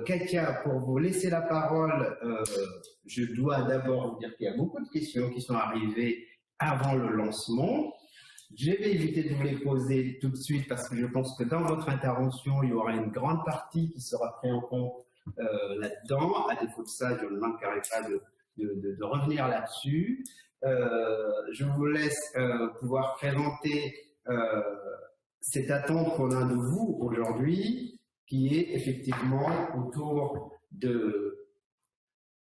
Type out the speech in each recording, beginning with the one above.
Katia, pour vous laisser la parole, je dois d'abord vous dire qu'il y a beaucoup de questions qui sont arrivées avant le lancement. Je vais éviter de vous les poser tout de suite parce que je pense que dans votre intervention, il y aura une grande partie qui sera prise en compte là-dedans. À défaut de ça, je ne manquerai pas de revenir là-dessus. Je vous laisse pouvoir présenter cette attente qu'on a de vous aujourd'hui, qui est effectivement autour de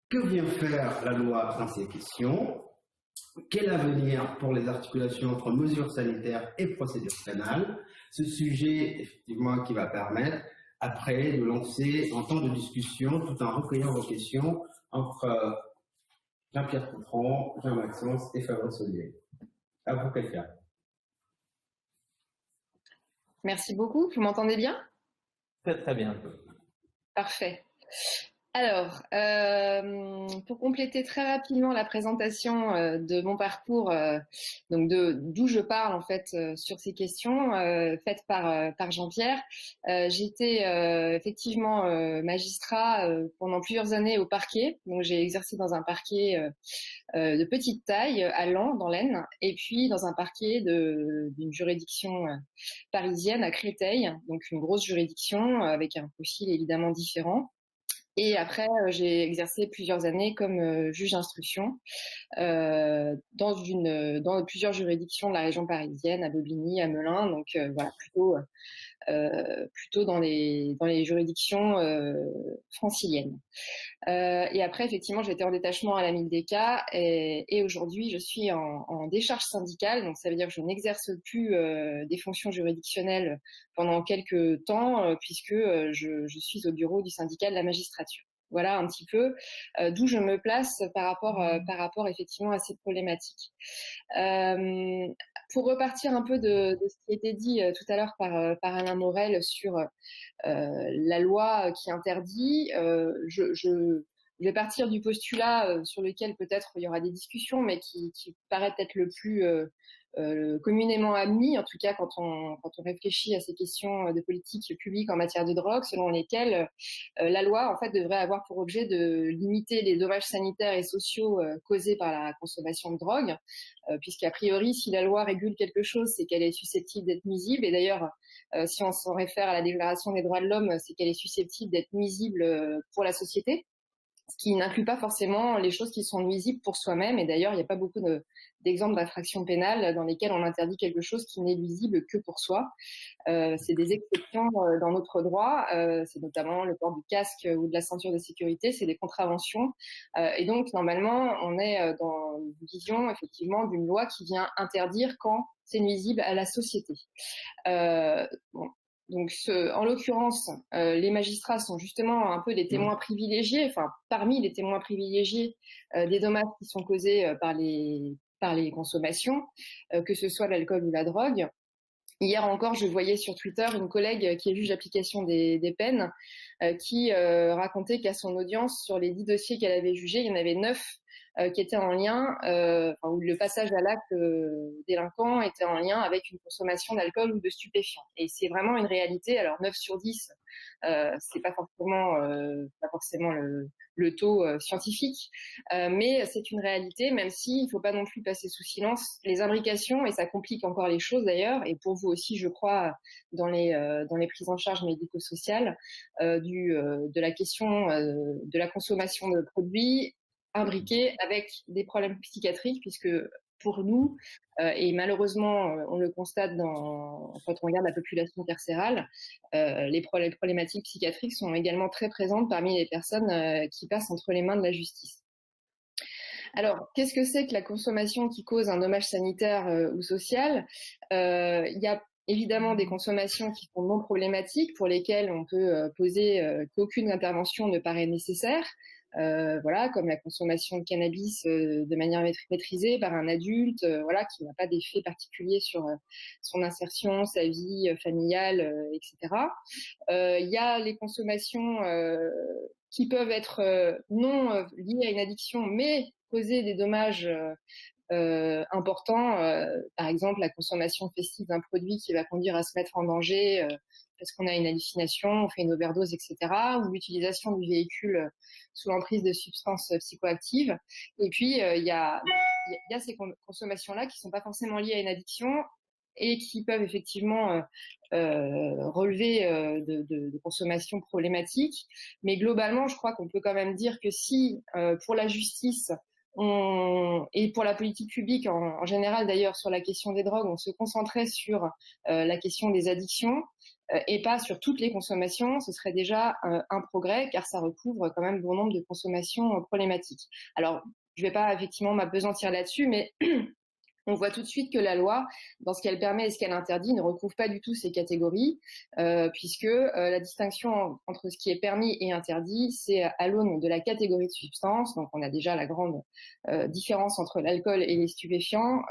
que vient faire la loi dans ces questions, quel avenir pour les articulations entre mesures sanitaires et procédures pénales, ce sujet effectivement qui va permettre après de lancer un temps de discussion tout en recueillant vos questions entre Jean-Pierre Coutron, Jean-Maxence et Fabrice Ollier. À vous, Katia. Merci beaucoup. Vous m'entendez bien? Très bien. Parfait. Alors, pour compléter très rapidement la présentation de mon parcours, donc d'où je parle en fait sur ces questions faites par Jean-Pierre, j'étais effectivement magistrat pendant plusieurs années au parquet. Donc j'ai exercé dans un parquet de petite taille à Laon, dans l'Aisne, et puis dans un parquet d'une juridiction parisienne à Créteil, donc une grosse juridiction avec un profil évidemment différent. Et après, j'ai exercé plusieurs années comme juge d'instruction dans plusieurs juridictions de la région parisienne, à Bobigny, à Melun, donc voilà, plutôt dans les juridictions franciliennes. Et après, effectivement, j'étais en détachement à la MILDECA et aujourd'hui, je suis en décharge syndicale. Donc, ça veut dire que je n'exerce plus des fonctions juridictionnelles pendant quelques temps puisque je suis au bureau du syndicat de la magistrature. Voilà un petit peu d'où je me place par rapport effectivement à cette problématique. Pour repartir un peu de ce qui a été dit tout à l'heure par Alain Morel sur la loi qui interdit, je vais partir du postulat sur lequel peut-être il y aura des discussions, mais qui paraît peut-être le plus communément admis, en tout cas quand on réfléchit à ces questions de politique publique en matière de drogue, selon lesquelles la loi en fait devrait avoir pour objet de limiter les dommages sanitaires et sociaux causés par la consommation de drogue, puisqu'a priori si la loi régule quelque chose, c'est qu'elle est susceptible d'être nuisible, et d'ailleurs si on s'en réfère à la Déclaration des droits de l'homme, c'est qu'elle est susceptible d'être nuisible pour la société, ce qui n'inclut pas forcément les choses qui sont nuisibles pour soi-même. Et d'ailleurs, il n'y a pas beaucoup d'exemples d'infractions pénales dans lesquelles on interdit quelque chose qui n'est nuisible que pour soi. C'est des exceptions dans notre droit. C'est notamment le port du casque ou de la ceinture de sécurité. C'est des contraventions. Et donc, normalement, on est dans une vision, effectivement, d'une loi qui vient interdire quand c'est nuisible à la société. Bon. Donc, en l'occurrence, les magistrats sont justement un peu des témoins privilégiés, enfin parmi les témoins privilégiés des dommages qui sont causés par les consommations, que ce soit l'alcool ou la drogue. Hier encore, je voyais sur Twitter une collègue qui est juge d'application des peines qui racontait qu'à son audience, sur les 10 dossiers qu'elle avait jugés, il y en avait 9 qui étaient en lien, où le passage à l'acte délinquant était en lien avec une consommation d'alcool ou de stupéfiants. Et c'est vraiment une réalité. Alors 9 sur 10, c'est pas forcément le taux scientifique, mais c'est une réalité, même si il faut pas non plus passer sous silence les imbrications, et ça complique encore les choses d'ailleurs, et pour vous aussi, je crois, dans les prises en charge médico-sociales, de la question de la consommation de produits imbriqués avec des problèmes psychiatriques, puisque pour nous, et malheureusement on le constate quand on regarde la population carcérale, les problématiques psychiatriques sont également très présentes parmi les personnes qui passent entre les mains de la justice. Alors, qu'est-ce que c'est que la consommation qui cause un dommage sanitaire ou social? Il y a évidemment des consommations qui sont non problématiques, pour lesquelles on peut poser qu'aucune intervention ne paraît nécessaire. Voilà, comme la consommation de cannabis de manière maîtrisée par un adulte, voilà, qui n'a pas d'effet particulier sur son insertion, sa vie familiale, etc. Il y a les consommations qui peuvent être non liées à une addiction, mais causer des dommages importants, par exemple la consommation festive d'un produit qui va conduire à se mettre en danger parce qu'on a une hallucination, on fait une overdose, etc., ou l'utilisation du véhicule sous l'emprise de substances psychoactives. Et puis, il y a ces consommations-là qui ne sont pas forcément liées à une addiction et qui peuvent effectivement relever de consommation problématique. Mais globalement, je crois qu'on peut quand même dire que si, pour la justice et pour la politique publique en général d'ailleurs sur la question des drogues, on se concentrait sur la question des addictions et pas sur toutes les consommations, ce serait déjà un progrès car ça recouvre quand même bon nombre de consommations problématiques. Alors, je ne vais pas effectivement m'apesantir là-dessus, mais on voit tout de suite que la loi, dans ce qu'elle permet et ce qu'elle interdit, ne recouvre pas du tout ces catégories, puisque la distinction entre ce qui est permis et interdit, c'est à l'aune de la catégorie de substances. Donc, on a déjà la grande différence entre l'alcool et les stupéfiants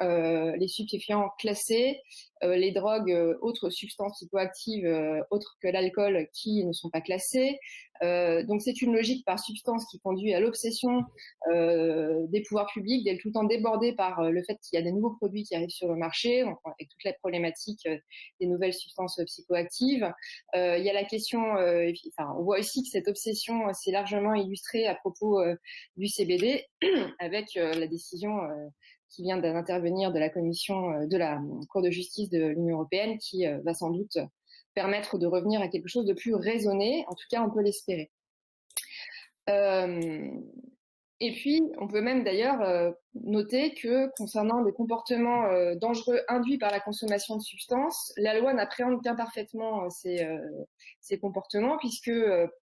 classés, les drogues, autres substances psychoactives autres que l'alcool qui ne sont pas classées. Donc, c'est une logique par substance qui conduit à l'obsession des pouvoirs publics, d'être tout le temps débordés par le fait qu'il y a des nouveaux produits qui arrivent sur le marché, avec toute la problématique des nouvelles substances psychoactives. Il y a la question, on voit aussi que cette obsession s'est largement illustrée à propos du CBD, avec la décision qui vient d'intervenir de la commission de la Cour de justice de l'Union européenne, qui va sans doute permettre de revenir à quelque chose de plus raisonné. En tout cas, on peut l'espérer. Et puis, on peut même d'ailleurs noter que concernant les comportements dangereux induits par la consommation de substances, la loi n'appréhende qu'imparfaitement ces comportements, puisque,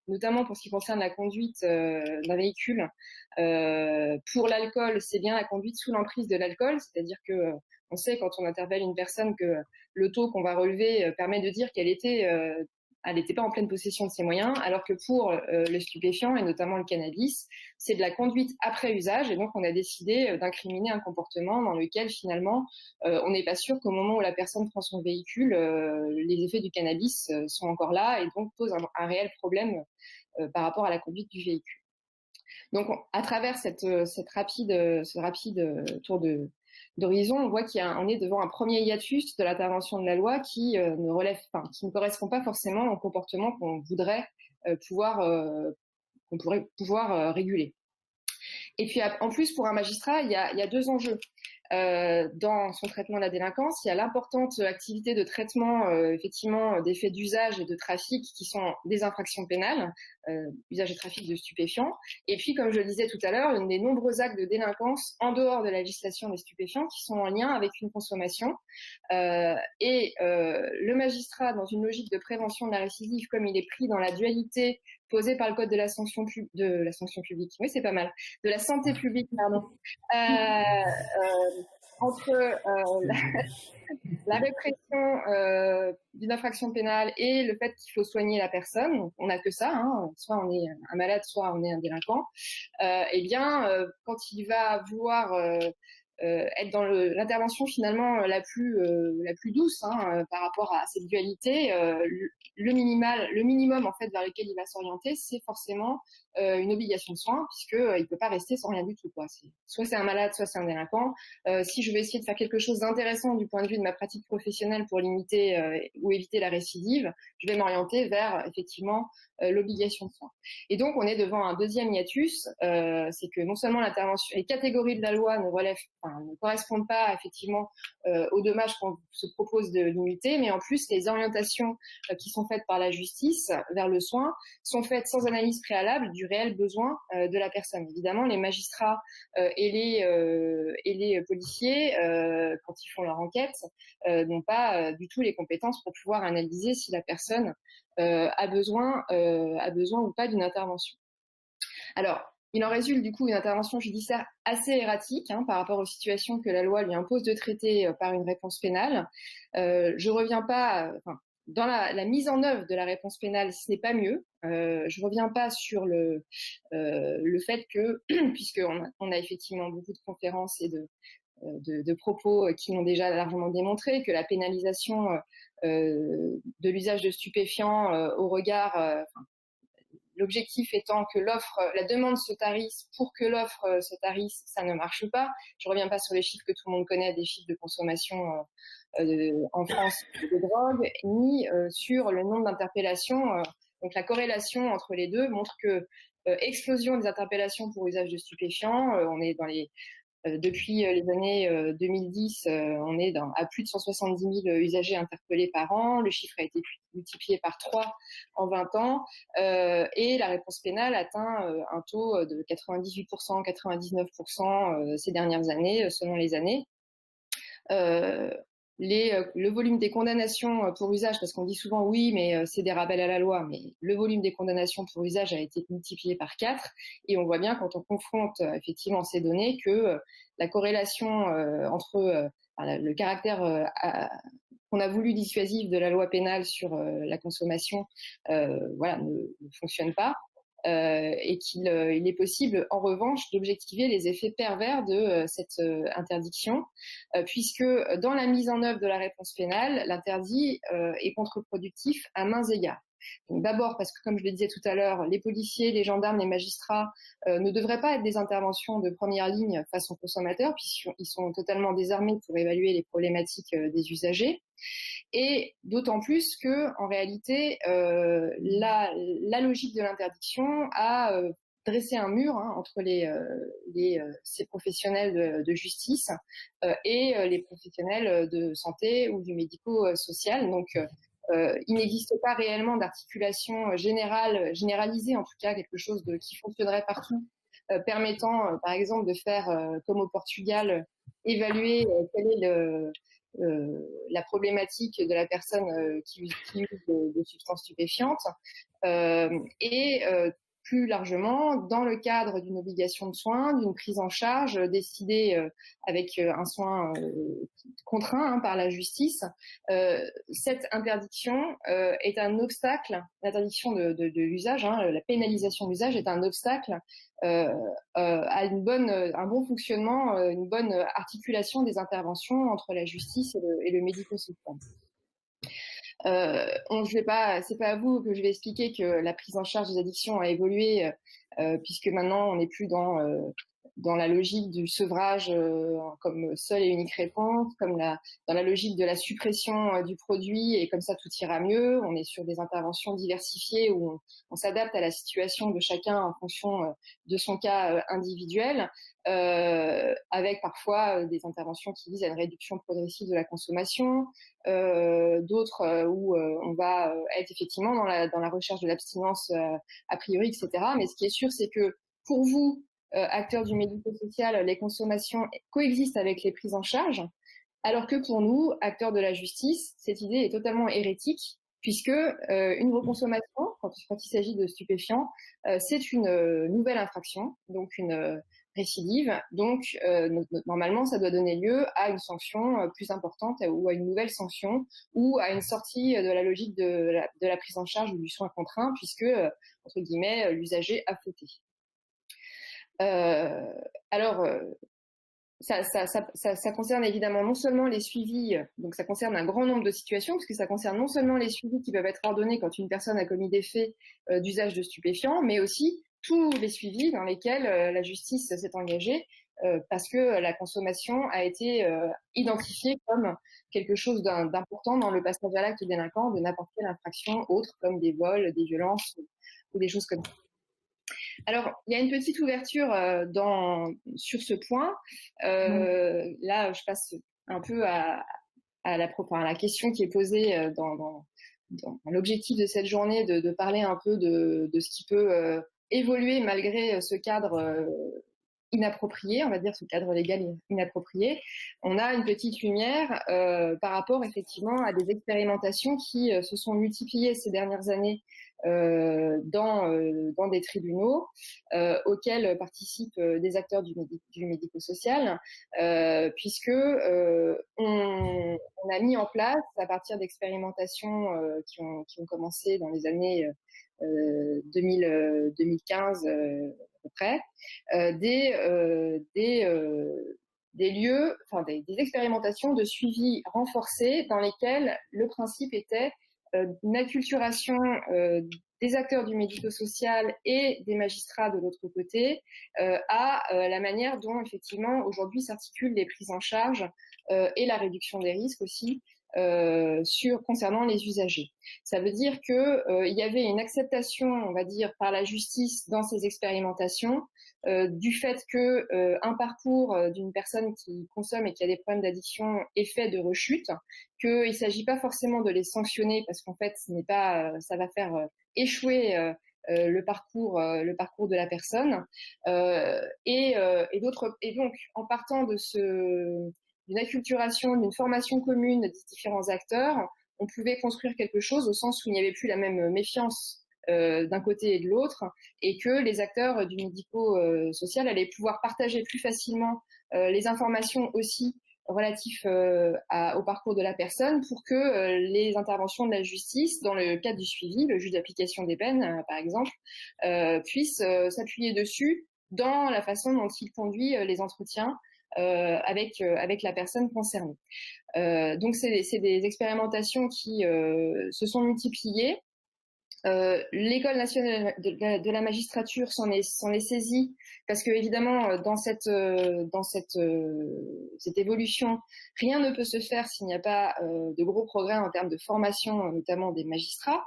notamment pour ce qui concerne la conduite d'un véhicule, pour l'alcool, c'est bien la conduite sous l'emprise de l'alcool, c'est-à-dire que on sait quand on interpelle une personne que le taux qu'on va relever permet de dire qu'elle n'était pas en pleine possession de ses moyens, alors que pour le stupéfiant, et notamment le cannabis, c'est de la conduite après usage, et donc on a décidé d'incriminer un comportement dans lequel finalement on n'est pas sûr qu'au moment où la personne prend son véhicule, les effets du cannabis sont encore là, et donc pose un réel problème par rapport à la conduite du véhicule. Donc à travers ce rapide tour d'horizon, on voit qu'on est devant un premier hiatus de l'intervention de la loi qui ne correspond pas forcément au comportement qu'on voudrait qu'on pourrait pouvoir réguler. Et puis en plus, pour un magistrat, il y a deux enjeux. Dans son traitement de la délinquance, il y a l'importante activité de traitement effectivement des faits d'usage et de trafic qui sont des infractions pénales, usage et trafic de stupéfiants. Et puis, comme je le disais tout à l'heure, des nombreux actes de délinquance en dehors de la législation des stupéfiants qui sont en lien avec une consommation. Le magistrat, dans une logique de prévention de la récidive, comme il est pris dans la dualité posée par le code de la sanction publique, oui c'est pas mal, de la santé publique, pardon, entre la répression d'une infraction pénale et le fait qu'il faut soigner la personne, on n'a que ça, hein, soit on est un malade, soit on est un délinquant, quand il va vouloir être dans l'intervention finalement la plus douce par rapport à cette dualité, le minimum en fait vers lequel il va s'orienter, c'est forcément une obligation de soins, puisque il peut pas rester sans rien du tout, quoi. Soit c'est un malade, soit c'est un délinquant. Si je veux essayer de faire quelque chose d'intéressant du point de vue de ma pratique professionnelle pour limiter ou éviter la récidive, je vais m'orienter vers effectivement l'obligation de soins. Et donc on est devant un deuxième hiatus, c'est que non seulement les catégories de la loi ne correspondent pas effectivement aux dommages qu'on se propose de limiter, mais en plus les orientations qui sont faites par la justice vers le soin sont faites sans analyse préalable du réel besoin de la personne. Évidemment, les magistrats et les policiers, quand ils font leur enquête, n'ont pas du tout les compétences pour pouvoir analyser si la personne a besoin ou pas d'une intervention. Alors, il en résulte du coup une intervention judiciaire assez erratique par rapport aux situations que la loi lui impose de traiter par une réponse pénale. Je reviens pas, dans la mise en œuvre de la réponse pénale, ce n'est pas mieux. Je reviens pas sur le fait que, puisqu'on a effectivement beaucoup de conférences et de propos qui l'ont déjà largement démontré, que la pénalisation de l'usage de stupéfiants au regard l'objectif étant que la demande se tarisse pour que l'offre se tarisse, ça ne marche pas. Je reviens pas sur les chiffres que tout le monde connaît, des chiffres de consommation en France de drogue, ni sur le nombre d'interpellations. Donc la corrélation entre les deux montre que explosion des interpellations pour usage de stupéfiants, on est dans les depuis les années 2010, on est à plus de 170 000 usagers interpellés par an. Le chiffre a été multiplié par 3 en 20 ans. Et la réponse pénale atteint un taux de 98%, 99% ces dernières années, selon les années. Le volume des condamnations pour usage, parce qu'on dit souvent oui, mais c'est des rappels à la loi, mais le volume des condamnations pour usage a été multiplié par 4, et on voit bien quand on confronte effectivement ces données que la corrélation entre le caractère qu'on a voulu dissuasif de la loi pénale sur la consommation ne fonctionne pas. Et qu'il est possible, en revanche, d'objectiver les effets pervers de cette interdiction, puisque dans la mise en œuvre de la réponse pénale, l'interdit est contre-productif à maints égards. D'abord parce que, comme je le disais tout à l'heure, les policiers, les gendarmes, les magistrats ne devraient pas être des interventions de première ligne face aux consommateurs, puisqu'ils sont totalement désarmés pour évaluer les problématiques des usagers. Et d'autant plus que, en réalité, la logique de l'interdiction a dressé un mur entre ces professionnels de justice et les professionnels de santé ou du médico-social. Donc, il n'existe pas réellement d'articulation généralisée, en tout cas quelque chose qui fonctionnerait partout, permettant, par exemple, de faire, comme au Portugal, évaluer quel est la problématique de la personne qui use de substances stupéfiantes et plus largement dans le cadre d'une obligation de soins, d'une prise en charge décidée avec un soin contraint par la justice. Cette interdiction est un obstacle, l'interdiction de l'usage, la pénalisation de l'usage est un obstacle à un bon fonctionnement, une bonne articulation des interventions entre la justice et le médico-social. C'est pas à vous que je vais expliquer que la prise en charge des addictions a évolué, puisque maintenant on n'est plus dans la logique du sevrage comme seule et unique réponse, dans la logique de la suppression du produit et comme ça tout ira mieux. On est sur des interventions diversifiées où on s'adapte à la situation de chacun en fonction de son cas individuel, avec parfois des interventions qui visent à une réduction progressive de la consommation, d'autres où on va être effectivement dans la recherche de l'abstinence a priori, etc. Mais ce qui est sûr, c'est que pour vous, acteurs du médico-social, les consommations coexistent avec les prises en charge, alors que pour nous, acteurs de la justice, cette idée est totalement hérétique, puisque une reconsommation, quand il s'agit de stupéfiants, c'est une nouvelle infraction, donc une récidive. Donc, normalement, ça doit donner lieu à une sanction plus importante ou à une nouvelle sanction ou à une sortie de la logique de la prise en charge ou du soin contraint, puisque, entre guillemets, l'usager a fauté. Alors, ça concerne évidemment non seulement les suivis, donc ça concerne un grand nombre de situations, parce que ça concerne non seulement les suivis qui peuvent être ordonnés quand une personne a commis des faits d'usage de stupéfiants, mais aussi tous les suivis dans lesquels la justice s'est engagée parce que la consommation a été identifiée comme quelque chose d'important dans le passage à l'acte délinquant de n'importe quelle infraction autre, comme des vols, des violences ou des choses comme ça. Alors, il y a une petite ouverture sur ce point. Là, je passe un peu à la question qui est posée dans l'objectif de cette journée, de parler un peu de ce qui peut évoluer malgré ce cadre inapproprié, on va dire ce cadre légal inapproprié. On a une petite lumière par rapport effectivement à des expérimentations qui se sont multipliées ces dernières années dans des tribunaux auxquels participent des acteurs du médico-social, puisque on a mis en place, à partir d'expérimentations qui ont commencé dans les années 2015 à peu près, des lieux, enfin des expérimentations de suivi renforcé dans lesquelles le principe était une acculturation des acteurs du médico-social et des magistrats de l'autre côté à la manière dont effectivement aujourd'hui s'articulent les prises en charge et la réduction des risques aussi concernant les usagers. Ça veut dire que il y avait une acceptation, on va dire, par la justice dans ces expérimentations du fait que un parcours d'une personne qui consomme et qui a des problèmes d'addiction est fait de rechute, qu'il ne s'agit pas forcément de les sanctionner parce qu'en fait, ce n'est pas, ça va faire échouer le parcours de la personne. Et donc, en partant d'une acculturation, d'une formation commune des différents acteurs, on pouvait construire quelque chose au sens où il n'y avait plus la même méfiance d'un côté et de l'autre, et que les acteurs du médico-social allaient pouvoir partager plus facilement les informations aussi relatifs au parcours de la personne pour que les interventions de la justice, dans le cadre du suivi, le juge d'application des peines, par exemple, puissent s'appuyer dessus dans la façon dont il conduit les entretiens avec la personne concernée. Donc, c'est des expérimentations qui se sont multipliées. L'École nationale de la magistrature s'en est saisie parce que évidemment dans cette évolution, rien ne peut se faire s'il n'y a pas de gros progrès en termes de formation, notamment des magistrats.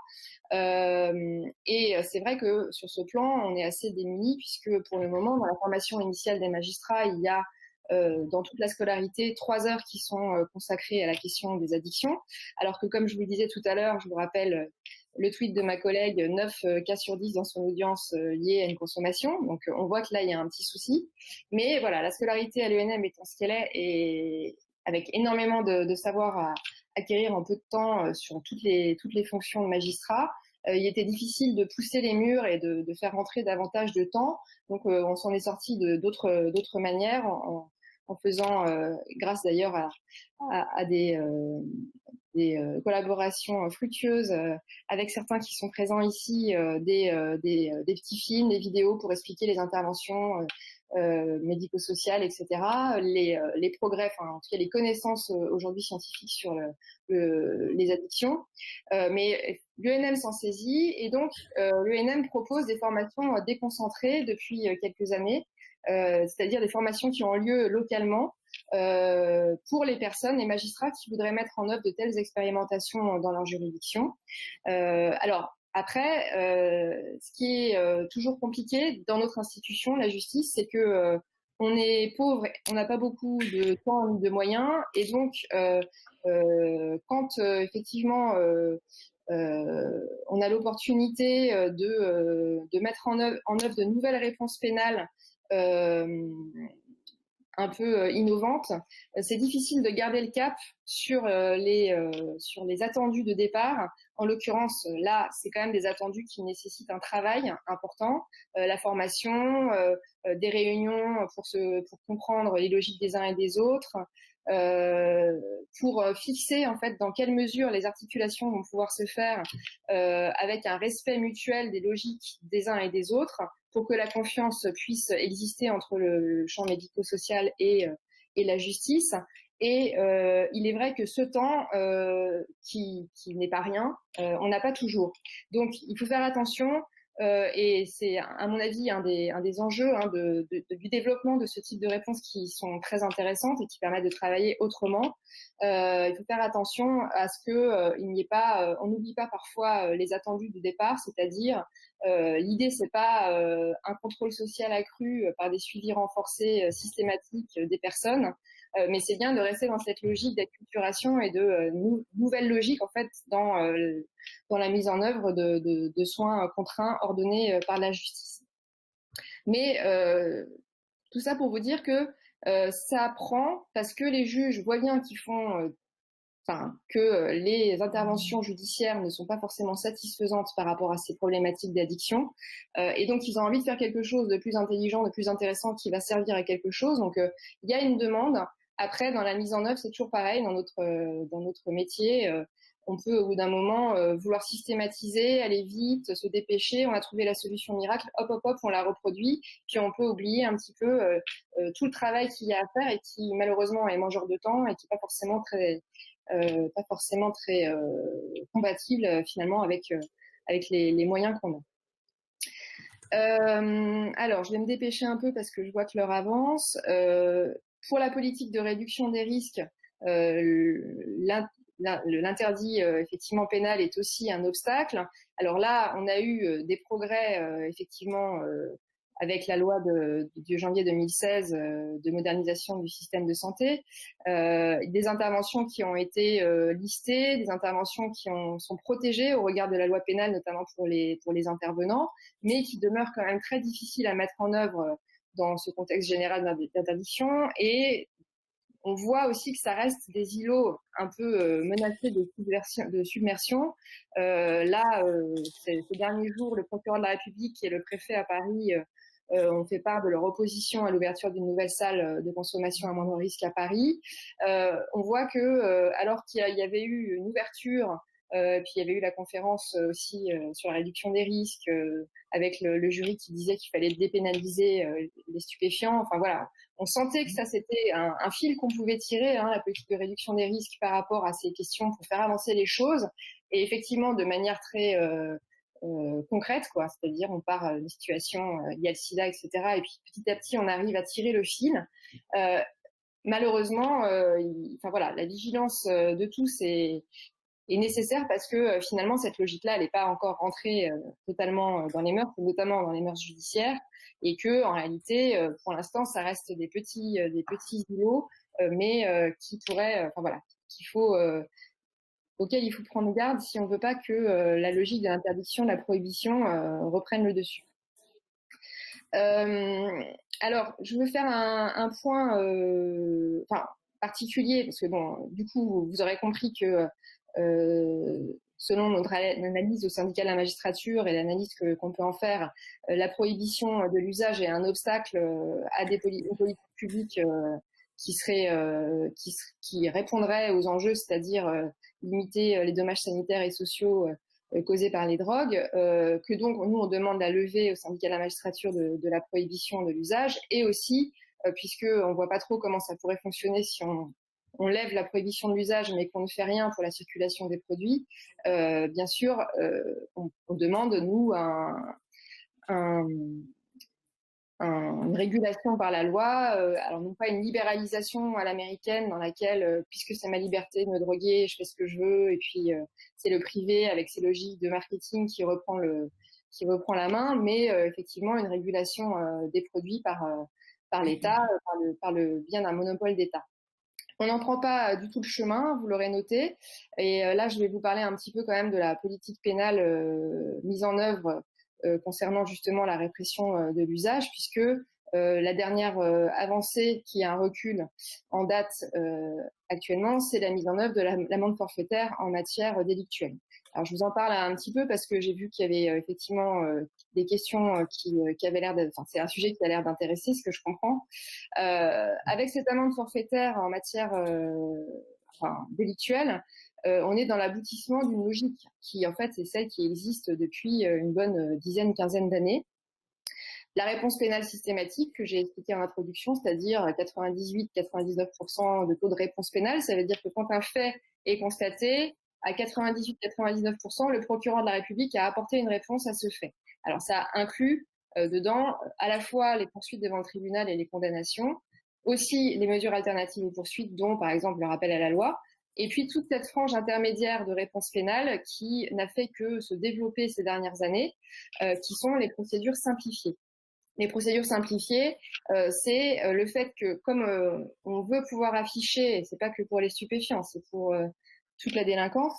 Et c'est vrai que sur ce plan, on est assez démunis puisque pour le moment, dans la formation initiale des magistrats, il y a dans toute la scolarité 3 heures qui sont consacrées à la question des addictions, alors que comme je vous le disais tout à l'heure, je vous rappelle le tweet de ma collègue, 9 cas sur 10 dans son audience liés à une consommation. Donc, on voit que là, il y a un petit souci. Mais voilà, la scolarité à l'ENM étant ce qu'elle est, et avec énormément de savoir à acquérir en peu de temps sur toutes les fonctions de magistrat, il était difficile de pousser les murs et de faire rentrer davantage de temps. Donc, on s'en est sorti d'autres manières en faisant, grâce d'ailleurs à des collaborations fructueuses avec certains qui sont présents ici, des petits films, des vidéos pour expliquer les interventions médico-sociales, etc. Les progrès, enfin en tout cas les connaissances aujourd'hui scientifiques sur les addictions. Mais l'ENM s'en saisit et donc l'ENM propose des formations déconcentrées depuis quelques années, c'est-à-dire des formations qui ont lieu localement pour les personnes, les magistrats qui voudraient mettre en œuvre de telles expérimentations dans leur juridiction. Alors après, ce qui est toujours compliqué dans notre institution, la justice, c'est que on est pauvre, on n'a pas beaucoup de temps ni de moyens, et donc quand effectivement on a l'opportunité de mettre en œuvre de nouvelles réponses pénales un peu innovantes, c'est difficile de garder le cap sur les attendus de départ. En l'occurrence, là, c'est quand même des attendus qui nécessitent un travail important, la formation, des réunions pour comprendre les logiques des uns et des autres, pour fixer en fait dans quelle mesure les articulations vont pouvoir se faire avec un respect mutuel des logiques des uns et des autres, pour que la confiance puisse exister entre le champ médico-social et la justice. Et il est vrai que ce temps, qui n'est pas rien, on n'a pas toujours. Donc, il faut faire attention. Et c'est, à mon avis, un des enjeux du développement de ce type de réponses qui sont très intéressantes et qui permettent de travailler autrement. Il faut faire attention à ce que il n'y ait pas, on n'oublie pas parfois les attendus du départ, c'est-à-dire l'idée c'est pas un contrôle social accru par des suivis renforcés systématiques des personnes, mais c'est bien de rester dans cette logique d'acculturation et de nouvelle logique en fait dans la mise en œuvre de soins contraints ordonnés par la justice. Mais tout ça pour vous dire que ça prend parce que les juges voient bien qu'ils font, que les interventions judiciaires ne sont pas forcément satisfaisantes par rapport à ces problématiques d'addiction, et donc ils ont envie de faire quelque chose de plus intelligent, de plus intéressant qui va servir à quelque chose. Donc il y a une demande. Après, dans la mise en œuvre, c'est toujours pareil dans notre métier. On peut au bout d'un moment vouloir systématiser, aller vite, se dépêcher, on a trouvé la solution miracle, hop, on la reproduit, puis on peut oublier un petit peu tout le travail qu'il y a à faire et qui malheureusement est mangeur de temps et qui n'est pas forcément très compatible finalement avec avec les moyens qu'on a. Alors, je vais me dépêcher un peu parce que je vois que l'heure avance. Pour la politique de réduction des risques, l'interdit effectivement pénal est aussi un obstacle. Alors là, on a eu des progrès effectivement avec la loi de janvier 2016 de modernisation du système de santé, des interventions qui ont été listées, des interventions qui sont protégées au regard de la loi pénale, notamment pour les intervenants, mais qui demeurent quand même très difficiles à mettre en œuvre dans ce contexte général d'interdiction. Et on voit aussi que ça reste des îlots un peu menacés de submersion. Ces derniers jours, le procureur de la République et le préfet à Paris ont fait part de leur opposition à l'ouverture d'une nouvelle salle de consommation à moindre risque à Paris. On voit que, alors qu'il y avait eu une ouverture, puis il y avait eu la conférence aussi sur la réduction des risques, avec le jury qui disait qu'il fallait dépénaliser les stupéfiants. Enfin voilà, on sentait que ça c'était un fil qu'on pouvait tirer, la politique de réduction des risques par rapport à ces questions pour faire avancer les choses. Et effectivement, de manière très concrète, quoi. C'est-à-dire, on part d'une situation, il y a le sida, etc. Et puis petit à petit, on arrive à tirer le fil. Malheureusement, enfin voilà, la vigilance de tous est nécessaire parce que finalement, cette logique-là, elle n'est pas encore rentrée totalement dans les mœurs, notamment dans les mœurs judiciaires, et que en réalité, pour l'instant, ça reste des petits îlots, mais qui pourraient, enfin voilà, auquel il faut prendre garde si on ne veut pas que la logique de l'interdiction, de la prohibition reprenne le dessus. Alors, je veux faire un point particulier, parce que bon, du coup, vous aurez compris que selon notre analyse au syndicat de la magistrature et l'analyse qu'on peut en faire, la prohibition de l'usage est un obstacle à des politiques publiques qui répondraient aux enjeux, c'est-à-dire limiter les dommages sanitaires et sociaux causés par les drogues, que donc nous on demande la levée au syndicat de la magistrature de la prohibition de l'usage, et aussi, puisque on voit pas trop comment ça pourrait fonctionner si on lève la prohibition de l'usage mais qu'on ne fait rien pour la circulation des produits, bien sûr, on demande, nous, une régulation par la loi, alors non pas une libéralisation à l'américaine dans laquelle, puisque c'est ma liberté de me droguer, je fais ce que je veux, et puis c'est le privé avec ses logiques de marketing qui reprend la main, mais effectivement une régulation des produits par l'État, par le bien d'un monopole d'État. On n'en prend pas du tout le chemin, vous l'aurez noté, et là je vais vous parler un petit peu quand même de la politique pénale mise en œuvre concernant justement la répression de l'usage, puisque la dernière avancée qui a un recul en date actuellement, c'est la mise en œuvre de l'amende forfaitaire en matière délictuelle. Alors je vous en parle un petit peu parce que j'ai vu qu'il y avait effectivement des questions qui avaient l'air enfin c'est un sujet qui a l'air d'intéresser, ce que je comprends. Avec cette amende forfaitaire en matière délictuelle, on est dans l'aboutissement d'une logique qui, en fait, c'est celle qui existe depuis une bonne quinzaine d'années. La réponse pénale systématique que j'ai expliquée en introduction, c'est-à-dire 98-99% de taux de réponse pénale, ça veut dire que quand un fait est constaté, à 98-99%, le procureur de la République a apporté une réponse à ce fait. Alors ça inclut dedans à la fois les poursuites devant le tribunal et les condamnations, aussi les mesures alternatives aux poursuites, dont par exemple le rappel à la loi, et puis toute cette frange intermédiaire de réponse pénale qui n'a fait que se développer ces dernières années, qui sont les procédures simplifiées. Les procédures simplifiées, c'est le fait que comme on veut pouvoir afficher, et c'est pas que pour les stupéfiants, c'est pour toute la délinquance,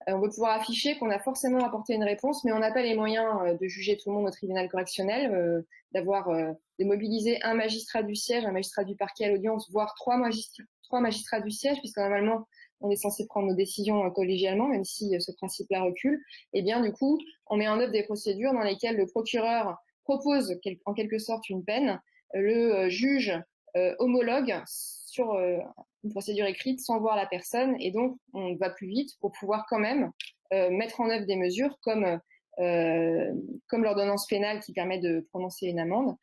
on veut pouvoir afficher qu'on a forcément apporté une réponse, mais on n'a pas les moyens de juger tout le monde au tribunal correctionnel, de mobiliser un magistrat du siège, un magistrat du parquet à l'audience, voire trois magistrats du siège, puisque normalement on est censé prendre nos décisions collégialement, même si ce principe-là recule. Et bien du coup, on met en œuvre des procédures dans lesquelles le procureur propose en quelque sorte une peine, le juge homologue sur une procédure écrite sans voir la personne, et donc on va plus vite pour pouvoir quand même mettre en œuvre des mesures comme l'ordonnance pénale qui permet de prononcer une amende,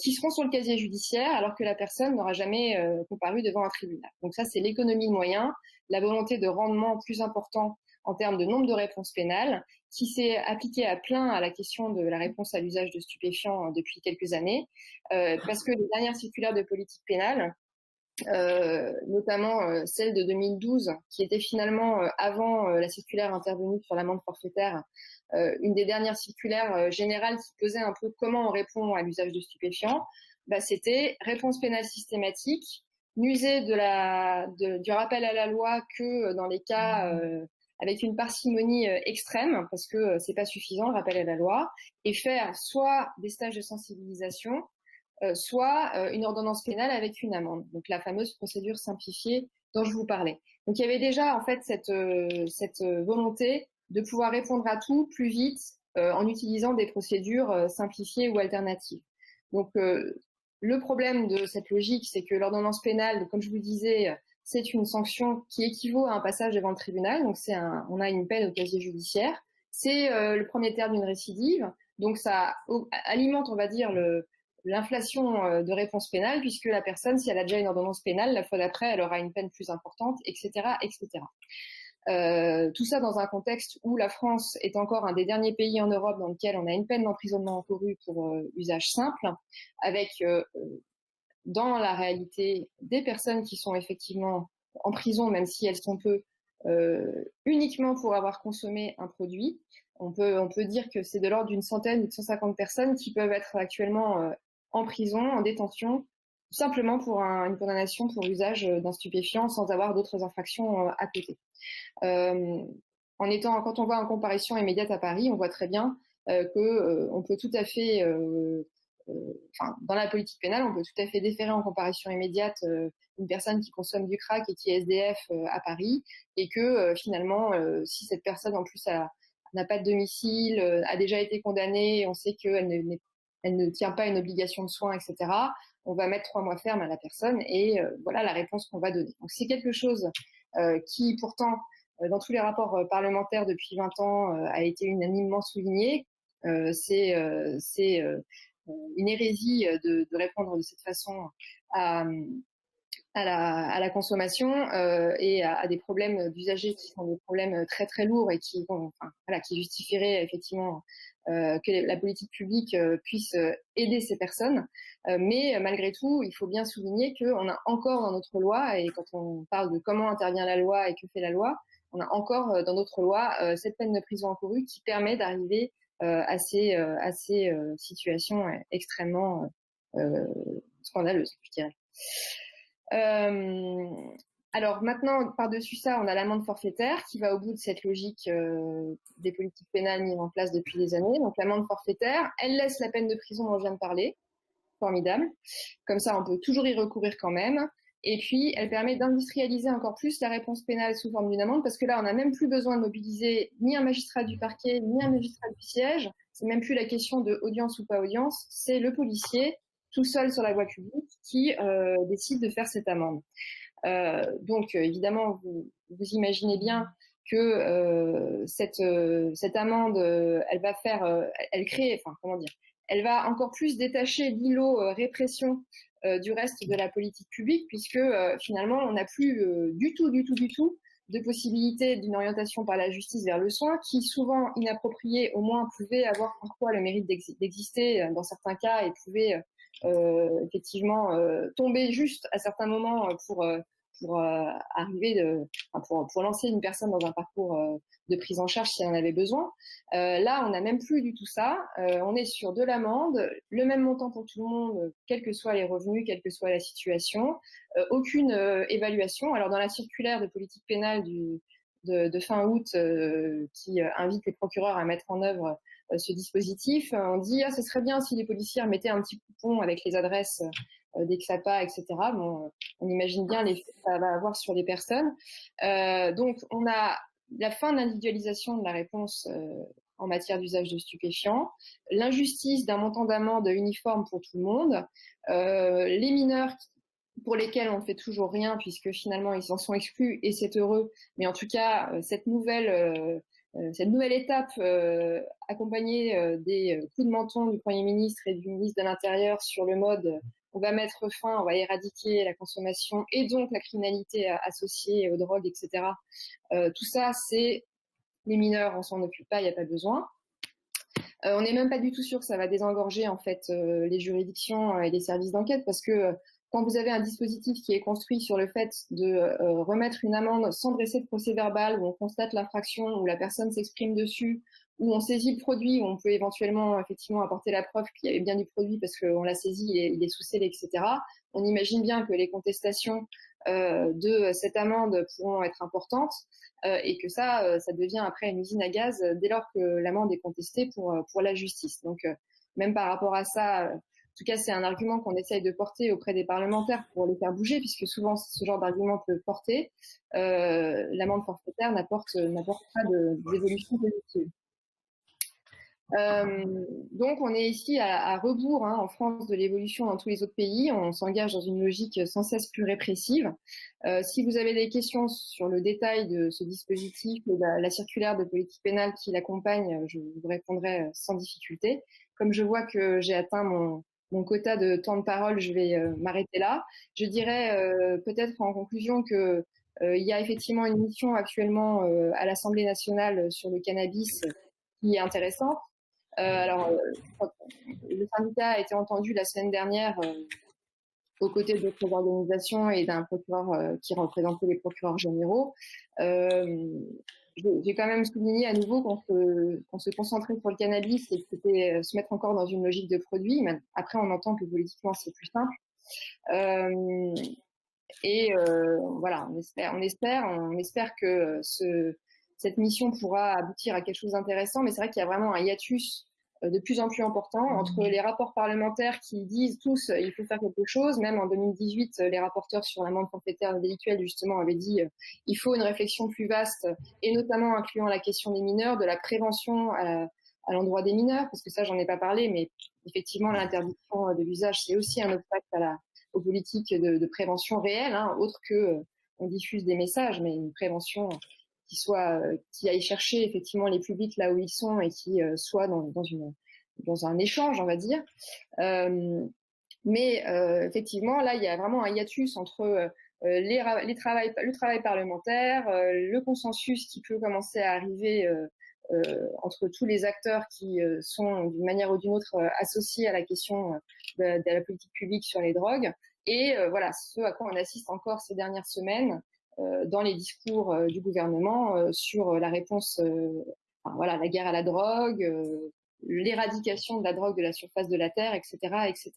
qui seront sur le casier judiciaire alors que la personne n'aura jamais comparu devant un tribunal. Donc ça, c'est l'économie de moyens, la volonté de rendement plus important en termes de nombre de réponses pénales, qui s'est appliqué à plein à la question de la réponse à l'usage de stupéfiants depuis quelques années, parce que les dernières circulaires de politique pénale, notamment celle de 2012, qui était finalement avant la circulaire intervenue sur l'amende forfaitaire, une des dernières circulaires générales qui posait un peu comment on répond à l'usage de stupéfiants, c'était réponse pénale systématique, n'user du rappel à la loi que dans les cas avec une parcimonie extrême, parce que c'est pas suffisant le rappel à la loi, et faire soit des stages de sensibilisation, soit une ordonnance pénale avec une amende, donc la fameuse procédure simplifiée dont je vous parlais. Donc il y avait déjà en fait cette volonté de pouvoir répondre à tout plus vite en utilisant des procédures simplifiées ou alternatives. Donc le problème de cette logique, c'est que l'ordonnance pénale, comme je vous le disais, c'est une sanction qui équivaut à un passage devant le tribunal, donc on a une peine au casier judiciaire, c'est le premier terme d'une récidive, donc ça alimente, on va dire, l'inflation de réponse pénale, puisque la personne, si elle a déjà une ordonnance pénale, la fois d'après, elle aura une peine plus importante, etc., etc. Tout ça dans un contexte où la France est encore un des derniers pays en Europe dans lequel on a une peine d'emprisonnement encourue pour usage simple, avec dans la réalité des personnes qui sont effectivement en prison, même si elles sont peu, uniquement pour avoir consommé un produit. On peut dire que c'est de l'ordre d'une centaine ou de 150 personnes qui peuvent être actuellement en prison, en détention, simplement pour une condamnation pour usage d'un stupéfiant sans avoir d'autres infractions à côté. Quand on voit en comparution immédiate à Paris, on voit très bien qu'on peut tout à fait, dans la politique pénale, on peut tout à fait déférer en comparution immédiate une personne qui consomme du crack et qui est SDF à Paris, et que finalement, si cette personne en plus n'a pas de domicile, a déjà été condamnée, on sait qu'elle ne tient pas une obligation de soins, etc., on va mettre 3 mois ferme à la personne et voilà la réponse qu'on va donner. Donc c'est quelque chose qui pourtant, dans tous les rapports parlementaires depuis 20 ans, a été unanimement souligné. C'est une hérésie de répondre de cette façon à la consommation et à des problèmes d'usagers qui sont des problèmes très très lourds et qui justifieraient effectivement que la politique publique puisse aider ces personnes. Mais malgré tout, il faut bien souligner qu'on a encore dans notre loi, et quand on parle de comment intervient la loi et que fait la loi, on a encore dans notre loi cette peine de prison encourue qui permet d'arriver à ces situations extrêmement scandaleuses, je dirais. Alors maintenant, par-dessus ça, on a l'amende forfaitaire qui va au bout de cette logique des politiques pénales mises en place depuis des années. Donc l'amende forfaitaire, elle laisse la peine de prison dont je viens de parler, formidable. Comme ça, on peut toujours y recourir quand même. Et puis, elle permet d'industrialiser encore plus la réponse pénale sous forme d'une amende, parce que là, on n'a même plus besoin de mobiliser ni un magistrat du parquet, ni un magistrat du siège. C'est même plus la question de audience ou pas audience, c'est le policier tout seul sur la voie publique qui décide de faire cette amende. Donc évidemment, vous imaginez bien que cette amende, elle va faire, elle va encore plus détacher l'îlot répression du reste de la politique publique, puisque finalement, on n'a plus du tout de possibilité d'une orientation par la justice vers le soin, qui souvent inappropriée au moins pouvait avoir parfois le mérite d'exister dans certains cas et pouvait effectivement tomber juste à certains moments pour lancer une personne dans un parcours de prise en charge si elle en avait besoin. Là, on n'a même plus du tout ça. On est sur de l'amende, le même montant pour tout le monde, quels que soient les revenus, quelle que soit la situation, aucune évaluation. Alors dans la circulaire de politique pénale de fin août qui invite les procureurs à mettre en œuvre ce dispositif, on dit ce serait bien si les policiers mettaient un petit coupon avec les adresses des CSAPA, etc. Bon, on imagine bien l'effet que ça va avoir sur les personnes. Donc, on a la fin de l'individualisation de la réponse en matière d'usage de stupéfiants, l'injustice d'un montant d'amende uniforme pour tout le monde, les mineurs pour lesquels on ne fait toujours rien puisque finalement ils en sont exclus et c'est heureux, mais en tout cas cette nouvelle étape accompagnée des coups de menton du Premier ministre et du ministre de l'Intérieur sur le mode on va mettre fin, on va éradiquer la consommation et donc la criminalité associée aux drogues, etc. Tout ça, c'est les mineurs, on s'en occupe pas, il n'y a pas besoin. On n'est même pas du tout sûr que ça va désengorger en fait les juridictions et les services d'enquête, parce que quand vous avez un dispositif qui est construit sur le fait de remettre une amende sans dresser de procès-verbal, où on constate l'infraction, où la personne s'exprime dessus, où on saisit le produit, où on peut éventuellement effectivement apporter la preuve qu'il y avait bien du produit parce qu'on l'a saisi, il est sous scellé, etc. On imagine bien que les contestations de cette amende pourront être importantes et que ça devient après une usine à gaz dès lors que l'amende est contestée pour la justice. Donc même par rapport à ça, en tout cas, c'est un argument qu'on essaye de porter auprès des parlementaires pour les faire bouger, puisque souvent ce genre d'argument peut porter. L'amende forfaitaire n'apporte pas d'évolution positive. Donc, on est ici à rebours en France de l'évolution dans tous les autres pays. On s'engage dans une logique sans cesse plus répressive. Si vous avez des questions sur le détail de ce dispositif, la circulaire de politique pénale qui l'accompagne, je vous répondrai sans difficulté. Comme je vois que j'ai atteint mon quota de temps de parole, je vais m'arrêter là. Je dirais peut-être en conclusion que il y a effectivement une mission actuellement à l'Assemblée nationale sur le cannabis qui est intéressante. Le syndicat a été entendu la semaine dernière aux côtés d'autres organisations et d'un procureur qui représentait les procureurs généraux. J'ai quand même souligné à nouveau qu'on se concentrait sur le cannabis et que c'était se mettre encore dans une logique de produit. Mais après, on entend que politiquement, c'est plus simple. Voilà, on espère que cette mission pourra aboutir à quelque chose d'intéressant, mais c'est vrai qu'il y a vraiment un hiatus de plus en plus important entre les rapports parlementaires qui disent tous il faut faire quelque chose. Même en 2018, les rapporteurs sur l'amende forfaitaire délictuelle justement avaient dit il faut une réflexion plus vaste et notamment incluant la question des mineurs, de la prévention à l'endroit des mineurs, parce que ça j'en ai pas parlé, mais effectivement l'interdiction de l'usage c'est aussi un obstacle aux politiques de prévention réelle, autre que on diffuse des messages, mais une prévention qui aille chercher effectivement les publics là où ils sont et qui soit dans un échange, on va dire. Mais effectivement, là, il y a vraiment un hiatus entre le travail parlementaire, le consensus qui peut commencer à arriver entre tous les acteurs qui sont d'une manière ou d'une autre associés à la question de la politique publique sur les drogues. Et voilà, ce à quoi on assiste encore ces dernières semaines dans les discours du gouvernement sur la réponse, la guerre à la drogue, l'éradication de la drogue de la surface de la terre, etc., etc.